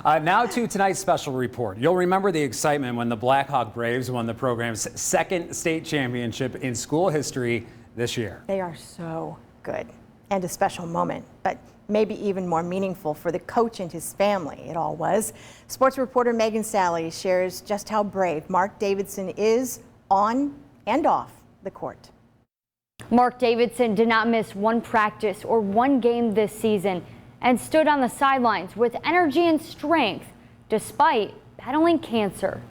Now to tonight's special report. You'll remember the excitement when the Blackhawk Braves won the program's second state championship in school history this year. They are so good and a special moment, but maybe even more meaningful for the coach and his family. It all was. Sports reporter Megan Sally shares just how brave Mark Davidson is on and off the court. Mark Davidson did not miss one practice or one game this season and stood on the sidelines with energy and strength despite battling cancer.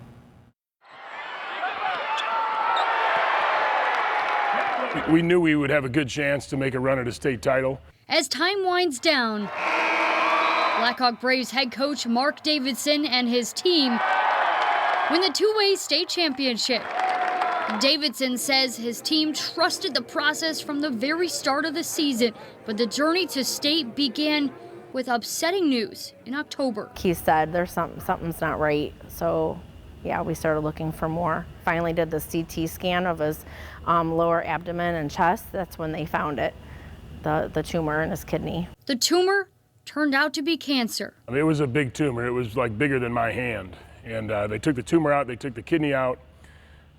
We knew we would have a good chance to make a run at a state title. As time winds down, Blackhawk Braves head coach Mark Davidson and his team win the two-way state championship. Davidson says his team trusted the process from the very start of the season, but the journey to state began with upsetting news in October. He said there's something's not right, so yeah, we started looking for more. Finally did the CT scan of his lower abdomen and chest. That's when they found it, the tumor in his kidney. The tumor turned out to be cancer. I mean, it was a big tumor. It was like bigger than my hand. And they took the tumor out, they took the kidney out.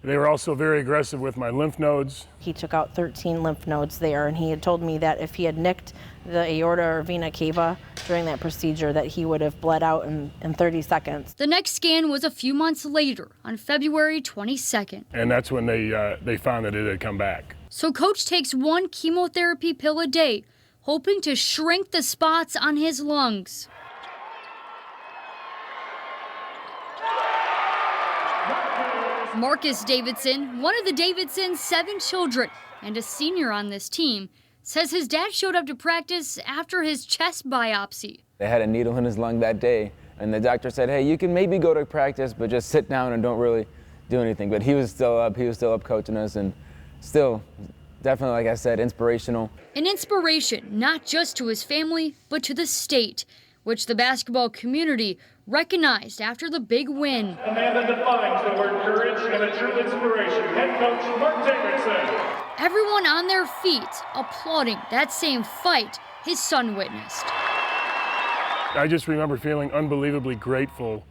They were also very aggressive with my lymph nodes. He took out 13 lymph nodes there, and he had told me that if he had nicked the aorta or vena cava during that procedure, that he would have bled out in 30 seconds. The next scan was a few months later, on February 22nd. And that's when they found that it had come back. So coach takes one chemotherapy pill a day, hoping to shrink the spots on his lungs. Marcus Davidson, one of the Davidson's 7 children and a senior on this team, says his dad showed up to practice after his chest biopsy. They had a needle in his lung that day, and the doctor said, hey, you can maybe go to practice, but just sit down and don't really do anything. But he was still up coaching us, and still, definitely, like I said, inspirational. An inspiration not just to his family, but to the state, which the basketball community recognized after the big win. A man that defines the word courage and a true inspiration, head coach Mark Davidson. Everyone on their feet applauding that same fight his son witnessed. I just remember feeling unbelievably grateful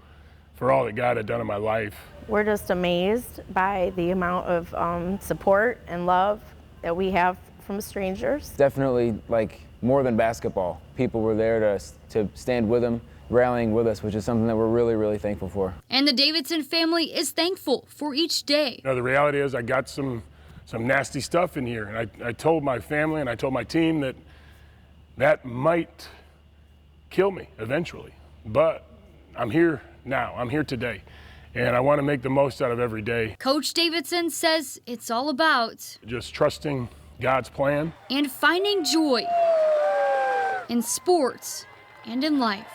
for all that God had done in my life. We're just amazed by the amount of support and love that we have from strangers. Definitely, like, more than basketball. People were there to stand with him, rallying with us, which is something that we're really, really thankful for. And the Davidson family is thankful for each day. You know, the reality is I got some nasty stuff in here, and I told my family and I told my team that might kill me eventually, but I'm here now. I'm here today, and I want to make the most out of every day. Coach Davidson says it's all about just trusting God's plan and finding joy in sports and in life.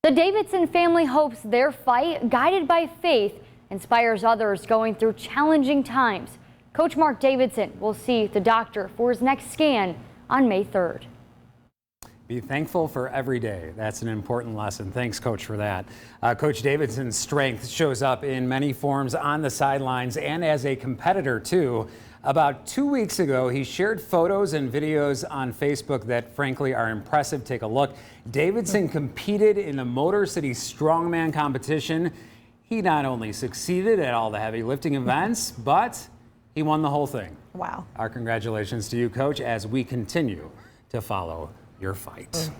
The Davidson family hopes their fight, guided by faith, inspires others going through challenging times. Coach Mark Davidson will see the doctor for his next scan on May 3rd. Be thankful for every day. That's an important lesson. Thanks, Coach, for that. Coach Davidson's strength shows up in many forms on the sidelines and as a competitor, too. About 2 weeks ago, he shared photos and videos on Facebook that, frankly, are impressive. Take a look. Davidson competed in the Motor City Strongman competition. He not only succeeded at all the heavy lifting events, but he won the whole thing. Wow. Our congratulations to you, Coach, as we continue to follow your fight.